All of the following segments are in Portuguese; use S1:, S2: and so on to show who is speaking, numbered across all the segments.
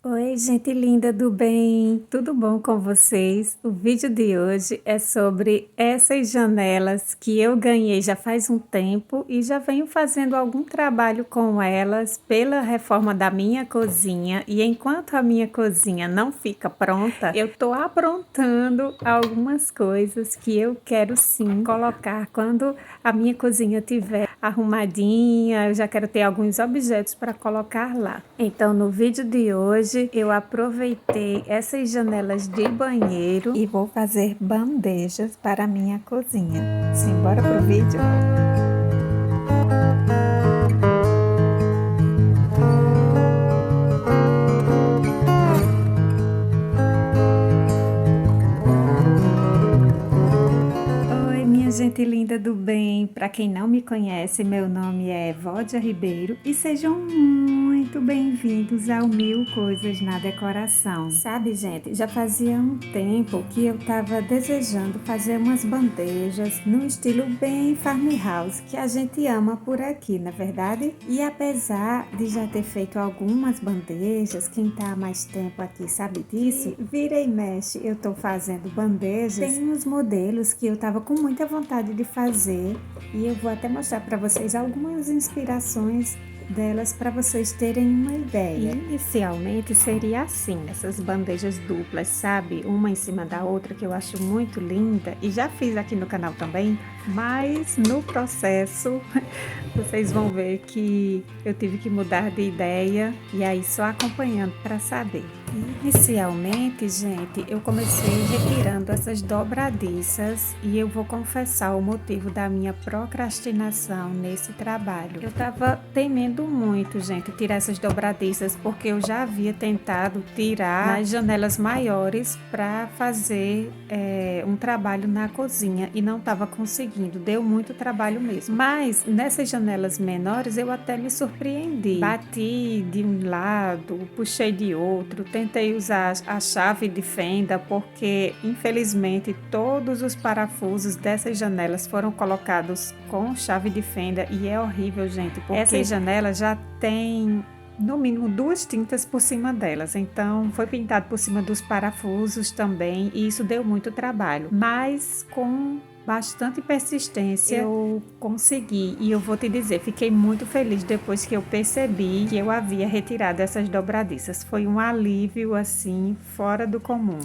S1: Oi, gente linda do bem, tudo bom com vocês? O vídeo de hoje é sobre essas janelas que eu ganhei já faz um tempo e já venho fazendo algum trabalho com elas pela reforma da minha cozinha. E enquanto a minha cozinha não fica pronta, eu tô aprontando algumas coisas que eu quero sim colocar quando a minha cozinha tiver arrumadinha. Eu já quero ter alguns objetos para colocar lá. Então, no vídeo de hoje, eu aproveitei essas janelas de banheiro e vou fazer bandejas para a minha cozinha. Simbora pro vídeo? Oi, minha gente linda do bem. Para quem não me conhece, meu nome é Vódia Ribeiro e sejam muito bem-vindos ao Mil Coisas na Decoração. Sabe, gente, já fazia um tempo que eu estava desejando fazer umas bandejas no estilo bem farmhouse, que a gente ama por aqui, na verdade? E apesar de já ter feito algumas bandejas, quem tá há mais tempo aqui sabe disso, vira e mexe, eu tô fazendo bandejas. Tem uns modelos que eu tava com muita vontade de fazer e eu vou até mostrar para vocês algumas inspirações delas para vocês terem uma ideia. Inicialmente seria assim, essas bandejas duplas, sabe? Uma em cima da outra, que eu acho muito linda e já fiz aqui no canal também, mas no processo vocês vão ver que eu tive que mudar de ideia e aí só acompanhando para saber. Inicialmente, gente, eu comecei retirando essas dobradiças e eu vou confessar o motivo da minha procrastinação nesse trabalho. Eu estava temendo muito, gente, tirar essas dobradiças porque eu já havia tentado tirar nas janelas maiores para fazer um trabalho na cozinha e não estava conseguindo, deu muito trabalho mesmo. Mas nessas janelas menores eu até me surpreendi. Bati de um lado, puxei de outro, tentei usar a chave de fenda porque infelizmente todos os parafusos dessas janelas foram colocados com chave de fenda e é horrível, gente, porque essas janelas já têm no mínimo 2 tintas por cima delas, então foi pintado por cima dos parafusos também e isso deu muito trabalho, mas com bastante persistência eu consegui e eu vou te dizer, fiquei muito feliz depois que eu percebi que eu havia retirado essas dobradiças, foi um alívio assim fora do comum.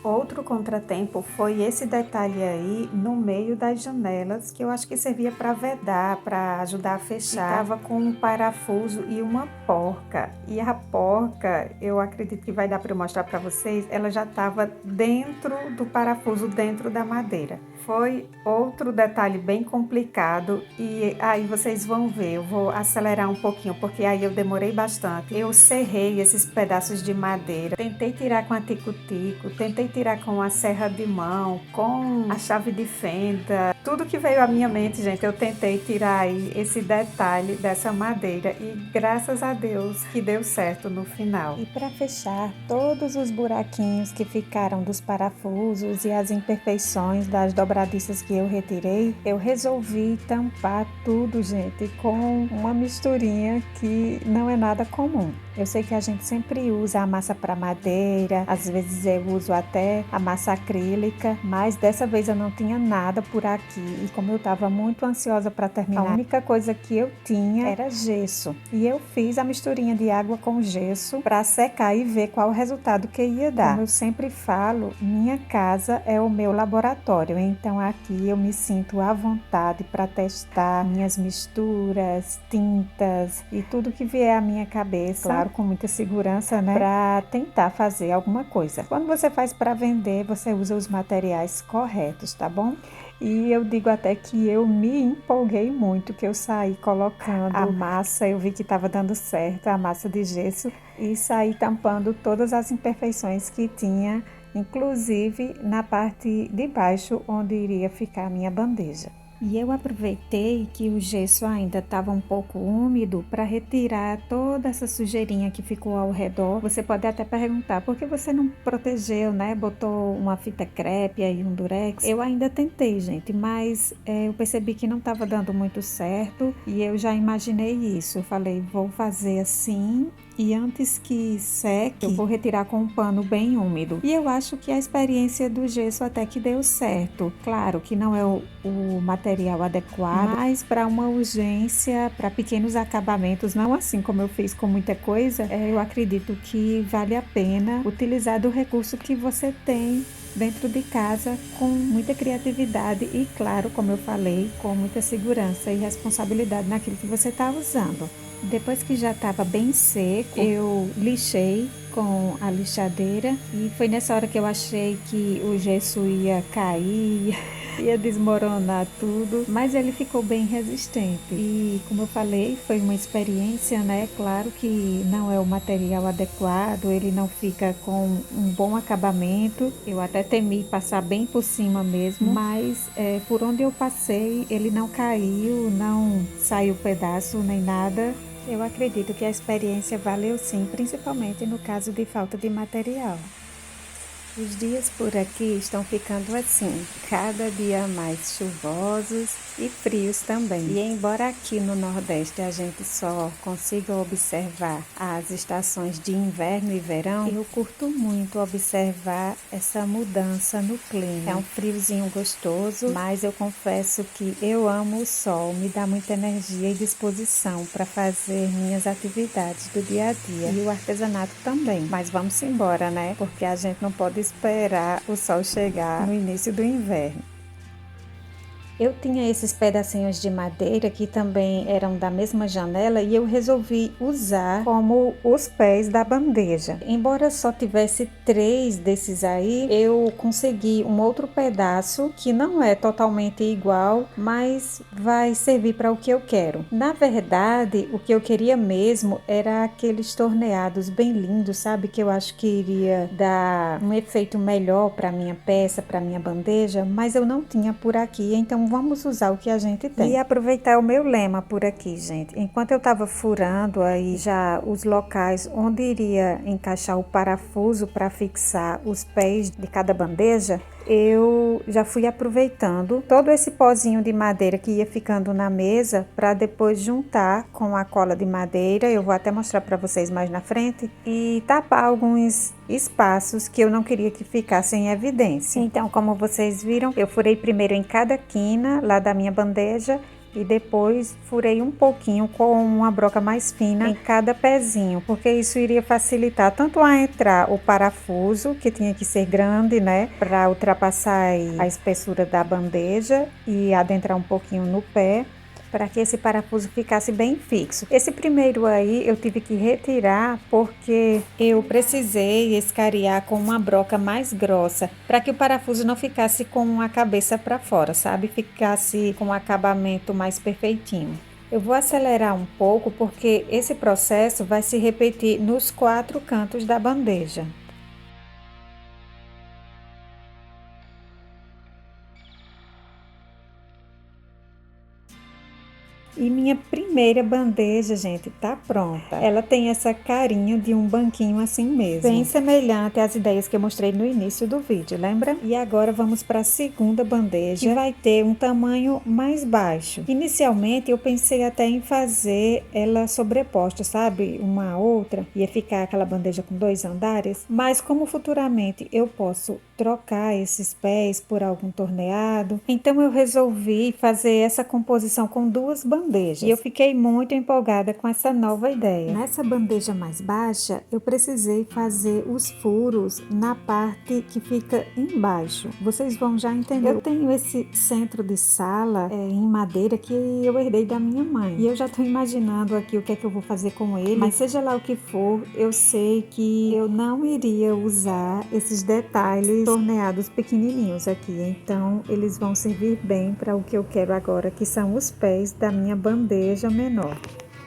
S1: Outro contratempo foi esse detalhe aí no meio das janelas, que eu acho que servia para vedar, para ajudar a fechar. Estava com um parafuso e uma porca. E a porca, eu acredito que vai dar para eu mostrar para vocês, ela já estava dentro do parafuso, dentro da madeira. Foi outro detalhe bem complicado e aí vocês vão ver, eu vou acelerar um pouquinho, porque aí eu demorei bastante. Eu serrei esses pedaços de madeira, tentei tirar com a tico-tico, tentei tirar com a serra de mão, com a chave de fenda, tudo que veio à minha mente, gente, eu tentei tirar aí esse detalhe dessa madeira e graças a Deus que deu certo no final. E para fechar todos os buraquinhos que ficaram dos parafusos e as imperfeições das dobradiças que eu retirei, eu resolvi tampar tudo, gente, com uma misturinha que não é nada comum. Eu sei que a gente sempre usa a massa para madeira, às vezes eu uso até a massa acrílica, mas dessa vez eu não tinha nada por aqui e como eu estava muito ansiosa para terminar, a única coisa que eu tinha era gesso. E eu fiz a misturinha de água com gesso para secar e ver qual o resultado que ia dar. Como eu sempre falo, minha casa é o meu laboratório, então aqui eu me sinto à vontade para testar minhas misturas, tintas e tudo que vier à minha cabeça. Claro, com muita segurança, né? Para tentar fazer alguma coisa. Quando você faz para vender, você usa os materiais corretos, tá bom? E eu digo até que eu me empolguei muito, que eu saí colocando a massa, eu vi que estava dando certo, a massa de gesso, e saí tampando todas as imperfeições que tinha, inclusive na parte de baixo, onde iria ficar a minha bandeja. E eu aproveitei que o gesso ainda estava um pouco úmido para retirar toda essa sujeirinha que ficou ao redor. Você pode até perguntar, por que você não protegeu, né? Botou uma fita crepe e um durex? Eu ainda tentei, gente, mas eu percebi que não estava dando muito certo e eu já imaginei isso. Eu falei, vou fazer assim e antes que seque, eu vou retirar com um pano bem úmido. E eu acho que a experiência do gesso até que deu certo. Claro que não é o material adequado, mas para uma urgência, para pequenos acabamentos, não assim como eu fiz com muita coisa, eu acredito que vale a pena utilizar do recurso que você tem dentro de casa com muita criatividade e, claro, como eu falei, com muita segurança e responsabilidade naquilo que você está usando. Depois que já estava bem seco, eu lixei com a lixadeira e foi nessa hora que eu achei que o gesso ia cair, ia desmoronar tudo, mas ele ficou bem resistente. E como eu falei, foi uma experiência, né? Claro que não é o material adequado, ele não fica com um bom acabamento. Eu até temi passar bem por cima mesmo, mas por onde eu passei, ele não caiu, não saiu pedaço nem nada. Eu acredito que a experiência valeu sim, principalmente no caso de falta de material. Os dias por aqui estão ficando assim, cada dia mais chuvosos e frios também. E embora aqui no Nordeste a gente só consiga observar as estações de inverno e verão, eu curto muito observar essa mudança no clima. É um friozinho gostoso, mas eu confesso que eu amo o sol, me dá muita energia e disposição para fazer minhas atividades do dia a dia. E o artesanato também. Mas vamos embora, né? Porque a gente não pode esperar o sol chegar no início do inverno. Eu tinha esses pedacinhos de madeira que também eram da mesma janela e eu resolvi usar como os pés da bandeja. Embora só tivesse 3 desses aí, eu consegui um outro pedaço que não é totalmente igual, mas vai servir para o que eu quero. Na verdade, o que eu queria mesmo era aqueles torneados bem lindos, sabe? Que eu acho que iria dar um efeito melhor para minha peça, para minha bandeja, mas eu não tinha por aqui, então vamos usar o que a gente tem. E aproveitar o meu lema por aqui, gente. Enquanto eu estava furando aí já os locais onde iria encaixar o parafuso para fixar os pés de cada bandeja, eu já fui aproveitando todo esse pozinho de madeira que ia ficando na mesa para depois juntar com a cola de madeira. Eu vou até mostrar para vocês mais na frente e tapar alguns espaços que eu não queria que ficassem em evidência. Então, como vocês viram, eu furei primeiro em cada quina lá da minha bandeja e depois furei um pouquinho com uma broca mais fina em cada pezinho, porque isso iria facilitar tanto a entrar o parafuso, que tinha que ser grande, né, para ultrapassar a espessura da bandeja e adentrar um pouquinho no pé, para que esse parafuso ficasse bem fixo. Esse primeiro aí eu tive que retirar porque eu precisei escariar com uma broca mais grossa para que o parafuso não ficasse com a cabeça para fora, sabe? Ficasse com um acabamento mais perfeitinho. Eu vou acelerar um pouco porque esse processo vai se repetir nos 4 cantos da bandeja. E minha primeira bandeja, gente, tá pronta. Ela tem essa carinha de um banquinho assim mesmo. Bem semelhante às ideias que eu mostrei no início do vídeo, lembra? E agora vamos para a segunda bandeja, que vai ter um tamanho mais baixo. Inicialmente eu pensei até em fazer ela sobreposta, sabe? Uma a outra. Ia ficar aquela bandeja com 2 andares. Mas como futuramente eu posso trocar esses pés por algum torneado, então eu resolvi fazer essa composição com 2 bandejas. E eu fiquei muito empolgada com essa nova ideia. Nessa bandeja mais baixa, eu precisei fazer os furos na parte que fica embaixo. Vocês vão já entender. Eu tenho esse centro de sala em madeira que eu herdei da minha mãe. E eu já estou imaginando aqui o que é que eu vou fazer com ele. Mas seja lá o que for, eu sei que eu não iria usar esses detalhes torneados pequenininhos aqui. Então, eles vão servir bem para o que eu quero agora, que são os pés da minha bandeja menor.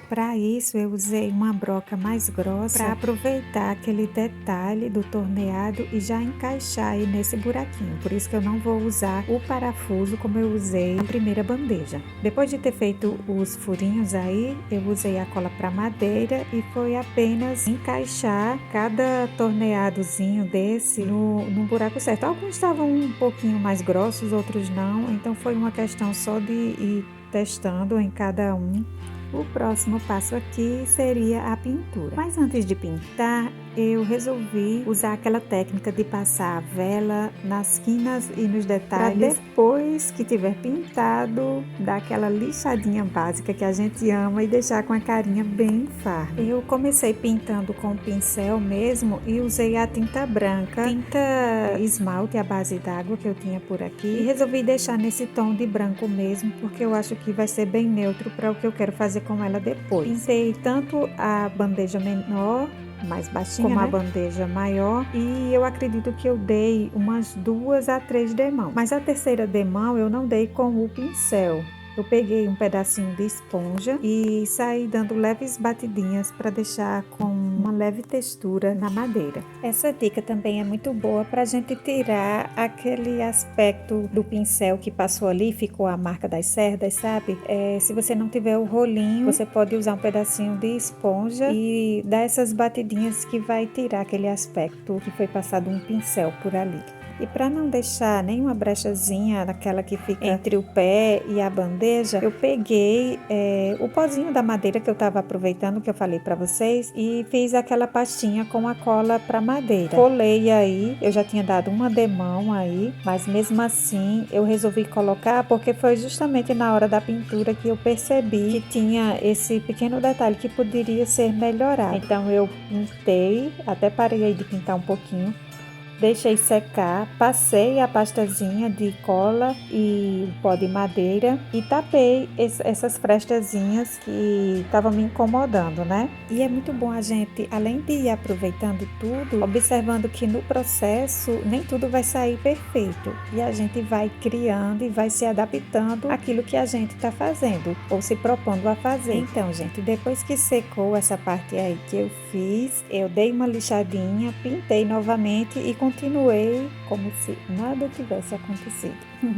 S1: Para isso eu usei uma broca mais grossa para aproveitar aquele detalhe do torneado e já encaixar aí nesse buraquinho. Por isso que eu não vou usar o parafuso como eu usei na primeira bandeja. Depois de ter feito os furinhos aí, eu usei a cola para madeira e foi apenas encaixar cada torneadozinho desse no buraco certo. Alguns estavam um pouquinho mais grossos, outros não. Então foi uma questão só de ir testando em cada um O próximo passo aqui seria a pintura. Mas antes de pintar, eu resolvi usar aquela técnica de passar a vela nas quinas e nos detalhes. Depois que tiver pintado, dar aquela lixadinha básica que a gente ama e deixar com a carinha bem farda. Eu comecei pintando com o pincel mesmo e usei a tinta branca, tinta esmalte à base d'água que eu tinha por aqui. E resolvi deixar nesse tom de branco mesmo, porque eu acho que vai ser bem neutro para o que eu quero fazer com ela depois. Pintei tanto a bandeja menor, mais baixinha, como a bandeja maior, e eu acredito que eu dei umas 2 a 3 demãos. Mas a terceira demão eu não dei com o pincel. Eu peguei um pedacinho de esponja e saí dando leves batidinhas para deixar com uma leve textura na madeira. Essa dica também é muito boa para a gente tirar aquele aspecto do pincel que passou ali, ficou a marca das cerdas, sabe? Se você não tiver o rolinho, você pode usar um pedacinho de esponja e dar essas batidinhas que vai tirar aquele aspecto que foi passado um pincel por ali. E para não deixar nenhuma brechazinha naquela que fica entre o pé e a bandeja, eu peguei o pozinho da madeira que eu estava aproveitando, que eu falei para vocês, e fiz aquela pastinha com a cola para madeira. Colei aí, eu já tinha dado uma demão aí, mas mesmo assim eu resolvi colocar porque foi justamente na hora da pintura que eu percebi que tinha esse pequeno detalhe que poderia ser melhorado. Então eu pintei, até parei aí de pintar um pouquinho. Deixei secar, passei a pastazinha de cola e pó de madeira e tapei essas frestazinhas que estavam me incomodando, né? E é muito bom a gente, além de ir aproveitando tudo, observando que no processo nem tudo vai sair perfeito. E a gente vai criando e vai se adaptando àquilo que a gente está fazendo ou se propondo a fazer. Então, gente, depois que secou essa parte aí que eu fiz, eu dei uma lixadinha, pintei novamente e continuei como se nada tivesse acontecido.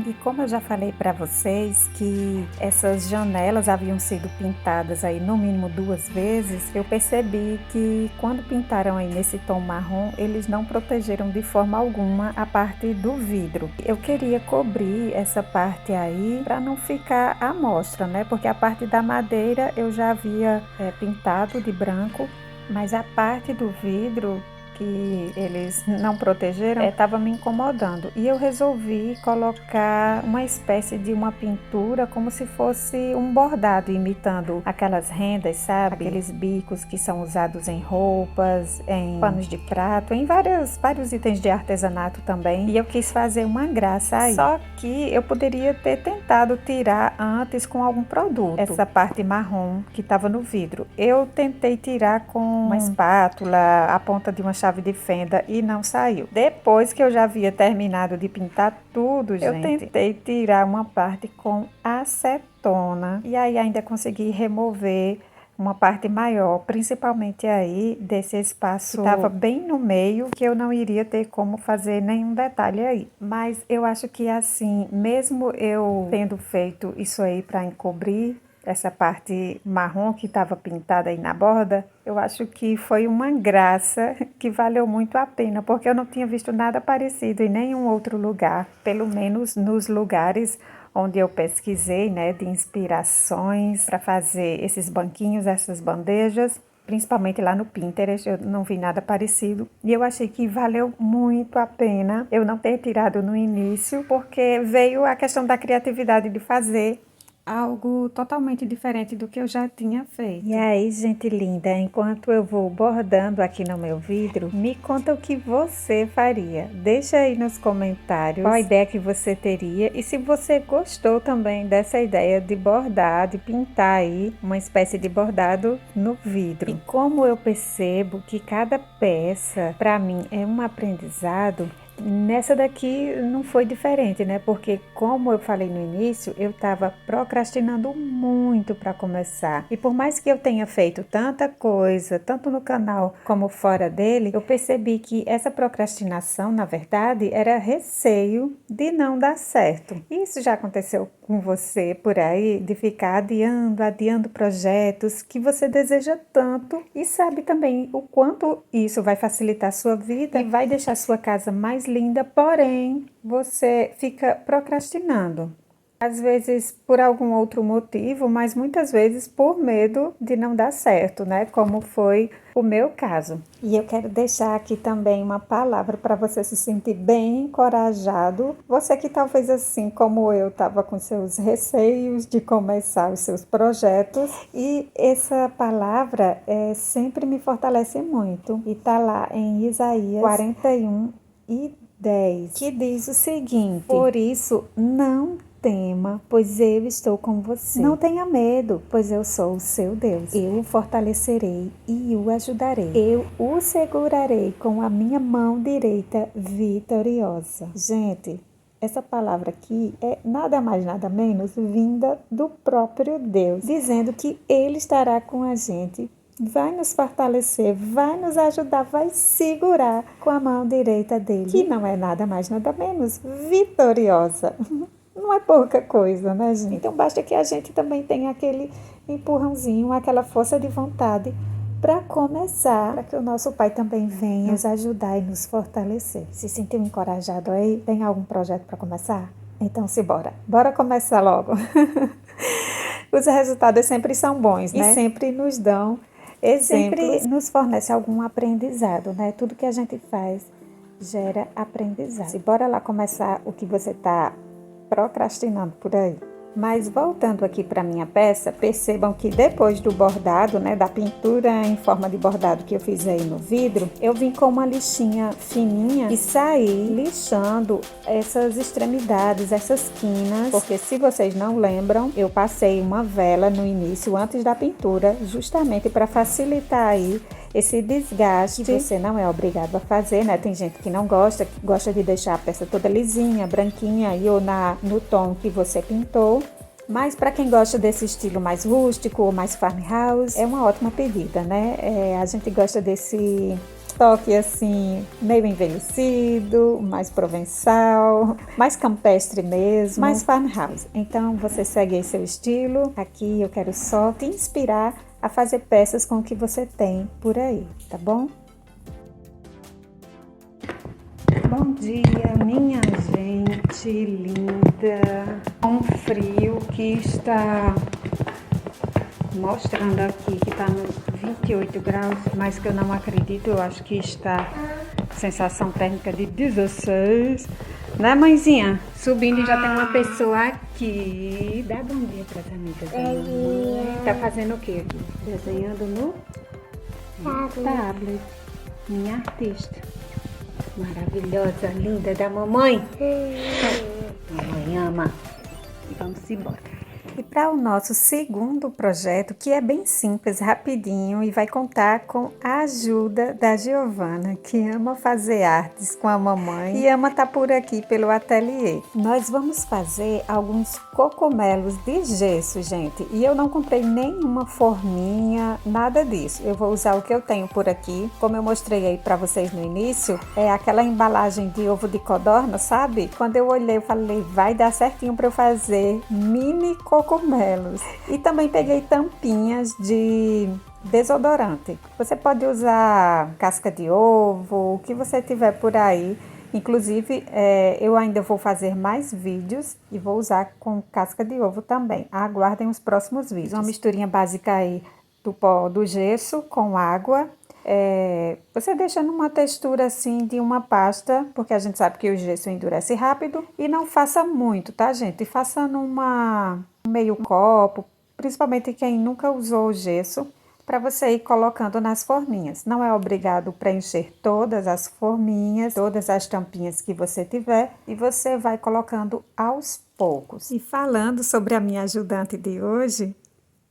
S1: E como eu já falei para vocês que essas janelas haviam sido pintadas aí no mínimo 2 vezes, eu percebi que quando pintaram aí nesse tom marrom, eles não protegeram de forma alguma a parte do vidro. Eu queria cobrir essa parte aí para não ficar à mostra, né? Porque a parte da madeira eu já havia pintado de branco, mas a parte do vidro que eles não protegeram estava me incomodando e eu resolvi colocar uma espécie de uma pintura como se fosse um bordado, imitando aquelas rendas, sabe? Aqueles bicos que são usados em roupas, em panos de prato, em vários itens de artesanato também, e eu quis fazer uma graça aí. Só que eu poderia ter tentado tirar antes com algum produto essa parte marrom que estava no vidro. Eu tentei tirar com uma espátula, a ponta de uma chave de fenda e não saiu. Depois que eu já havia terminado de pintar tudo, gente, eu tentei tirar uma parte com acetona e aí ainda consegui remover uma parte maior, principalmente aí desse espaço que estava bem no meio, que eu não iria ter como fazer nenhum detalhe aí. Mas eu acho que assim, mesmo eu tendo feito isso aí para encobrir essa parte marrom que estava pintada aí na borda, eu acho que foi uma graça que valeu muito a pena, porque eu não tinha visto nada parecido em nenhum outro lugar, pelo menos nos lugares onde eu pesquisei, né, de inspirações para fazer esses banquinhos, essas bandejas, principalmente lá no Pinterest, eu não vi nada parecido e eu achei que valeu muito a pena eu não ter tirado no início, porque veio a questão da criatividade de fazer algo totalmente diferente do que eu já tinha feito. E aí, gente linda, enquanto eu vou bordando aqui no meu vidro, me conta o que você faria. Deixa aí nos comentários qual a ideia que você teria e se você gostou também dessa ideia de bordar, de pintar aí uma espécie de bordado no vidro. E como eu percebo que cada peça, para mim, é um aprendizado, nessa daqui não foi diferente, né? Porque como eu falei no início, eu estava procrastinando muito para começar. E por mais que eu tenha feito tanta coisa, tanto no canal como fora dele, eu percebi que essa procrastinação, na verdade, era receio de não dar certo. Isso já aconteceu com você por aí, de ficar adiando projetos que você deseja tanto e sabe também o quanto isso vai facilitar a sua vida e vai deixar a sua casa mais linda, porém você fica procrastinando. Às vezes por algum outro motivo, mas muitas vezes por medo de não dar certo, né? Como foi o meu caso. E eu quero deixar aqui também uma palavra para você se sentir bem encorajado. Você que talvez assim como eu estava com seus receios de começar os seus projetos. E essa palavra sempre me fortalece muito. E está lá em Isaías 41:10, que diz o seguinte: por isso não tema, pois eu estou com você. Não tenha medo, pois eu sou o seu Deus. Eu o fortalecerei e o ajudarei. Eu o segurarei com a minha mão direita vitoriosa. Gente, essa palavra aqui é nada mais, nada menos vinda do próprio Deus, dizendo que Ele estará com a gente, vai nos fortalecer, vai nos ajudar, vai segurar com a mão direita dele, que não é nada mais, nada menos vitoriosa. Não é pouca coisa, né, gente? Então basta que a gente também tenha aquele empurrãozinho, aquela força de vontade para começar, para que o nosso Pai também venha nos ajudar e nos fortalecer. Se sentiu encorajado aí? Tem algum projeto para começar? Então bora começar logo. Os resultados sempre são bons, né? E sempre nos dão exemplos, sempre nos fornece algum aprendizado, né? Tudo que a gente faz gera aprendizado. Bora lá começar o que você está procrastinando por aí. Mas voltando aqui para minha peça, percebam que depois do bordado, né, da pintura em forma de bordado que eu fiz aí no vidro, eu vim com uma lixinha fininha e saí lixando essas extremidades, essas quinas, porque se vocês não lembram, eu passei uma vela no início, antes da pintura, justamente para facilitar aí esse desgaste. Que você não é obrigado a fazer, né? Tem gente que não gosta, que gosta de deixar a peça toda lisinha, branquinha e ou no tom que você pintou. Mas para quem gosta desse estilo mais rústico ou mais farmhouse, é uma ótima pedida, né? A gente gosta desse toque assim, meio envelhecido, mais provençal, mais campestre mesmo, mais farmhouse. Então você segue aí seu estilo. Aqui eu quero só te inspirar a fazer peças com o que você tem por aí, tá bom? Bom dia, minha gente linda. Um frio que está mostrando aqui que está no 28 graus, mas que eu não acredito, eu acho que está sensação térmica de 16. Né, mãezinha? Subindo e já tem uma pessoa aqui. Dá bom dia para as amigas. Tá fazendo o quê aqui? Desenhando no tablet. Minha artista. Maravilhosa, linda da mamãe. Mamãe ama. Vamos embora. E para o nosso segundo projeto, que é bem simples, rapidinho, e vai contar com a ajuda da Giovana, que ama fazer artes com a mamãe e ama estar por aqui pelo ateliê. Nós vamos fazer alguns cogumelos de gesso, gente, e eu não comprei nenhuma forminha, nada disso. Eu vou usar o que eu tenho por aqui, como eu mostrei aí para vocês no início, é aquela embalagem de ovo de codorna, sabe? Quando eu olhei, eu falei, vai dar certinho para eu fazer mini cogumelos. E também peguei tampinhas de desodorante. Você pode usar casca de ovo, o que você tiver por aí. Inclusive, eu ainda vou fazer mais vídeos e vou usar com casca de ovo também. Aguardem os próximos vídeos. Uma misturinha básica aí do pó do gesso com água. Você deixa numa textura assim de uma pasta, porque a gente sabe que o gesso endurece rápido. E não faça muito, tá, gente? Faça numa meio copo, principalmente quem nunca usou o gesso, para você ir colocando nas forminhas. Não é obrigado preencher todas as forminhas, todas as tampinhas que você tiver, e você vai colocando aos poucos. E falando sobre a minha ajudante de hoje,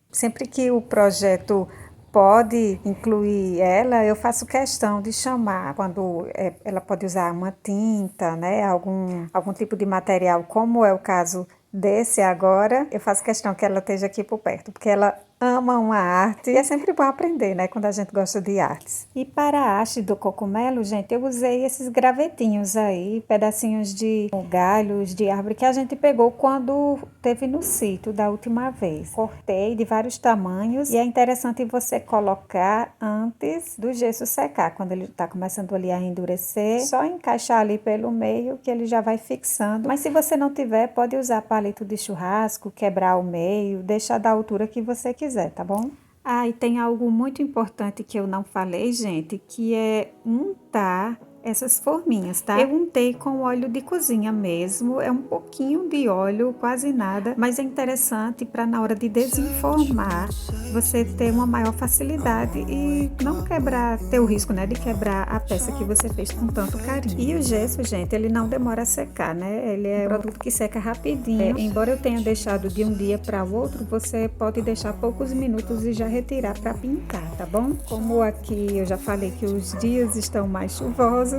S1: sempre que o projeto pode incluir ela, eu faço questão de chamar, quando ela pode usar uma tinta, né, algum tipo de material, como é o caso desse agora, eu faço questão que ela esteja aqui por perto, porque ela amam a arte. E é sempre bom aprender, né? Quando a gente gosta de artes. E para a haste do cogumelo, gente, eu usei esses gravetinhos aí, pedacinhos de galhos de árvore que a gente pegou quando teve no sítio da última vez. Cortei de vários tamanhos e é interessante você colocar antes do gesso secar, quando ele está começando ali a endurecer, só encaixar ali pelo meio que ele já vai fixando. Mas se você não tiver, pode usar palito de churrasco, quebrar o meio, deixar da altura que você quiser, tá bom? Ah, e tem algo muito importante que eu não falei, gente, que é untar essas forminhas, tá? Eu untei com óleo de cozinha mesmo, é um pouquinho de óleo, quase nada, mas é interessante para na hora de desenformar você ter uma maior facilidade e não quebrar, ter o risco, né, de quebrar a peça que você fez com tanto carinho. E o gesso, gente, ele não demora a secar, né? Ele é um produto que seca rapidinho. Embora eu tenha deixado de um dia para o outro, você pode deixar poucos minutos e já retirar para pintar, tá bom? Como aqui eu já falei que os dias estão mais chuvosos,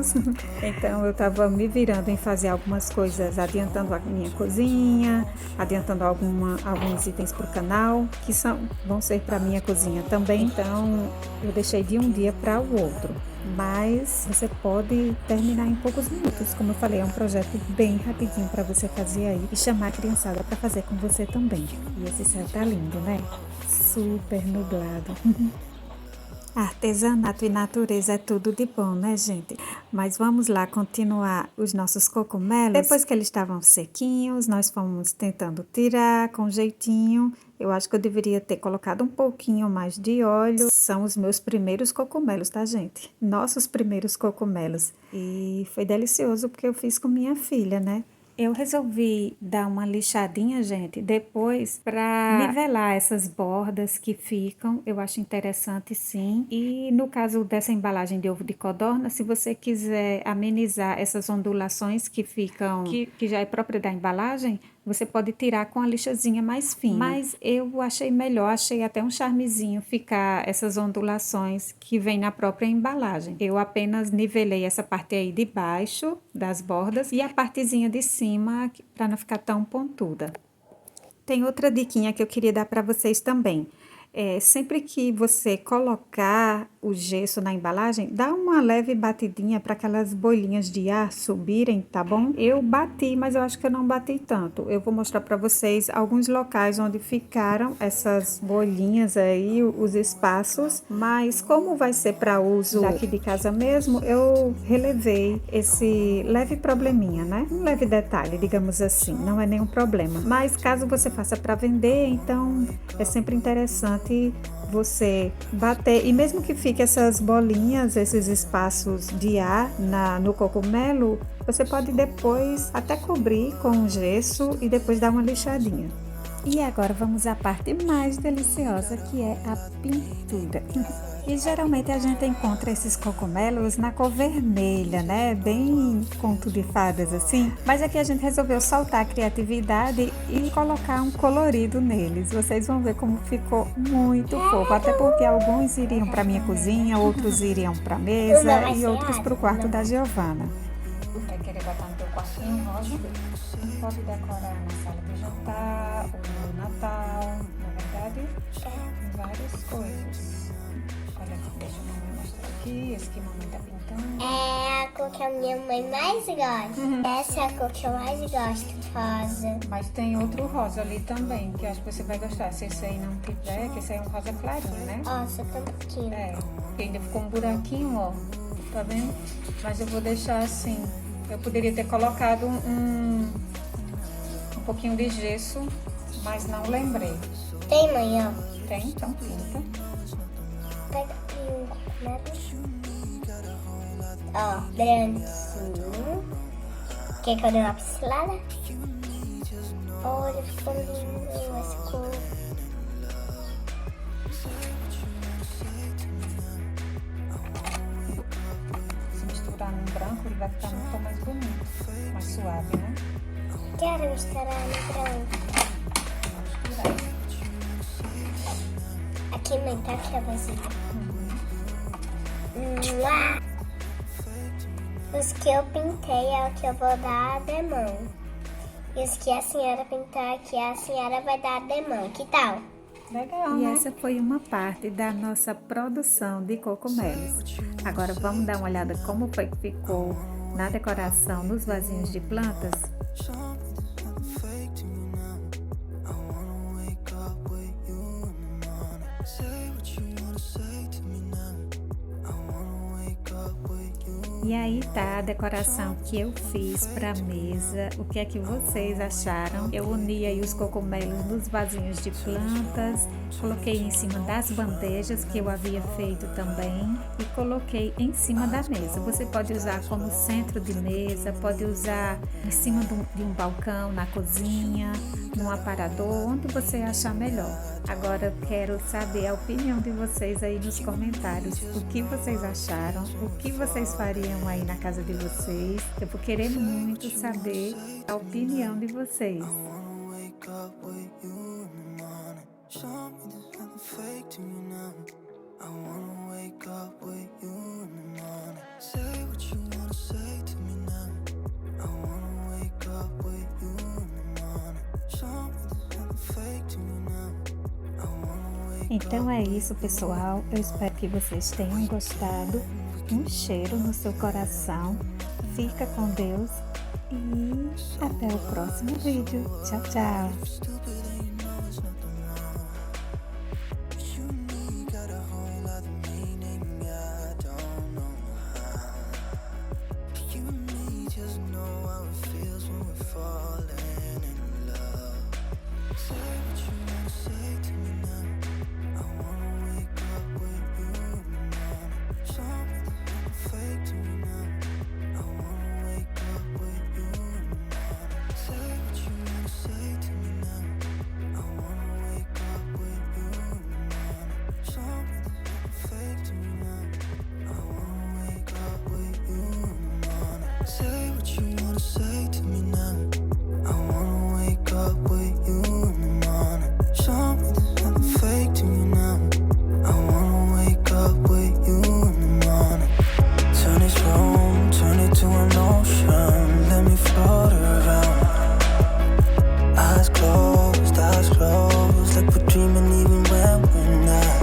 S1: então eu estava me virando em fazer algumas coisas, adiantando a minha cozinha, adiantando alguns itens para o canal, que vão ser para minha cozinha também. Então eu deixei de um dia para o outro. Mas você pode terminar em poucos minutos. Como eu falei, é um projeto bem rapidinho para você fazer aí e chamar a criançada para fazer com você também. E esse céu tá lindo, né? Super nublado. Artesanato e natureza é tudo de bom, né, gente? Mas vamos lá continuar os nossos cogumelos. Depois que eles estavam sequinhos, nós fomos tentando tirar com jeitinho. Eu acho que eu deveria ter colocado um pouquinho mais de óleo. São os meus primeiros cogumelos, tá, gente? Nossos primeiros cogumelos. E foi delicioso porque eu fiz com minha filha, né? Eu resolvi dar uma lixadinha, gente, depois para nivelar essas bordas que ficam. Eu acho interessante, sim. E no caso dessa embalagem de ovo de codorna, se você quiser amenizar essas ondulações que ficam, que já é própria da embalagem, você pode tirar com a lixazinha mais fina. Mas eu achei melhor, achei até um charmezinho ficar essas ondulações que vem na própria embalagem. Eu apenas nivelei essa parte aí de baixo das bordas e a partezinha de cima para não ficar tão pontuda. Tem outra diquinha que eu queria dar para vocês também. Sempre que você colocar o gesso na embalagem, dá uma leve batidinha para aquelas bolinhas de ar subirem, tá bom? Eu bati, mas eu acho que eu não bati tanto. Eu vou mostrar para vocês alguns locais onde ficaram essas bolinhas aí, os espaços, mas como vai ser para uso daqui de casa mesmo, eu relevei esse leve probleminha, né? Um leve detalhe, digamos assim, não é nenhum problema. Mas caso você faça para vender, então é sempre interessante você bater, e mesmo que fique essas bolinhas, esses espaços de ar no cogumelo, você pode depois até cobrir com gesso e depois dar uma lixadinha. E agora vamos à parte mais deliciosa, que é a pintura. E geralmente a gente encontra esses cogumelos na cor vermelha, né? Bem conto de fadas assim. Mas aqui a gente resolveu soltar a criatividade e colocar um colorido neles. Vocês vão ver como ficou muito fofo. Até porque alguns iriam para minha cozinha, outros iriam para a mesa e outros para o quarto da Giovana. Vai querer botar no teu quartinho rosa? Pode decorar na sala de jantar ou no Natal, na verdade, várias coisas. Olha aqui, deixa a mamãe mostrar aqui, esse que a mamãe tá pintando.
S2: É a cor que a minha mãe mais gosta. Essa é a cor que eu mais gosto, rosa.
S1: Mas tem outro rosa ali também, que eu acho que você vai gostar. Se esse aí não tiver, que esse aí é um rosa clarinho, né?
S2: Nossa, tão pouquinho.
S1: Porque ainda ficou um buraquinho, ó. Tá vendo? Mas eu vou deixar assim. Eu poderia ter colocado um pouquinho de gesso, mas não lembrei.
S2: Tem, mãe, ó.
S1: Tem? Então pinta.
S2: Pega aqui um cogumelo. Ó, branquinho. Quer que eu dê uma pincelada? Olha, ficou lindo essa cor.
S1: Se misturar no branco, ele vai ficar muito mais bonito. Mais suave, né?
S2: Quero misturar no branco. Aqui, mãe, tá aqui a vasilha. Os que eu pintei é o que eu vou dar a demão. E os que a senhora pintar aqui, a senhora vai dar a demão. Que tal? Legal,
S1: E
S2: né?
S1: essa foi uma parte da nossa produção de cogumelos. Agora vamos dar uma olhada como foi que ficou na decoração nos vasinhos de plantas. E aí tá a decoração que eu fiz para mesa. O que é que vocês acharam? Eu uni aí os cogumelos nos vasinhos de plantas, coloquei em cima das bandejas que eu havia feito também e coloquei em cima da mesa. Você pode usar como centro de mesa, pode usar em cima de um balcão, na cozinha, num aparador, onde você achar melhor. Agora eu quero saber a opinião de vocês aí nos comentários. O que vocês acharam? O que vocês fariam aí na casa de vocês? Eu vou querer muito saber a opinião de vocês. Então é isso, pessoal. Eu espero que vocês tenham gostado. Um cheiro no seu coração. Fica com Deus e até o próximo vídeo. Tchau, tchau.
S3: Say what you wanna say to me now. I wanna wake up with you in the morning. Show me there's nothing fake to you now. I wanna wake up with you in the morning. Turn this room, turn it to an ocean. Let me float around. Eyes closed, like we're dreaming even when we're not.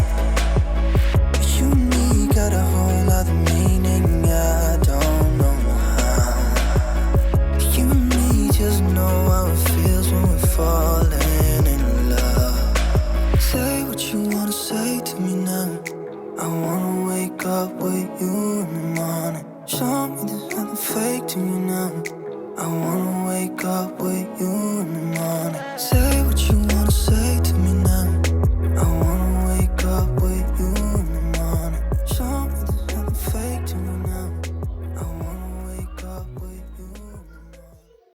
S3: You and me got a whole other meaning, I don't know how. You and me just know how it feels when we're falling in love. Say what you wanna say to me now. I wanna wake up with you in the morning. Show me there's nothing fake to me now. I wanna wake up with you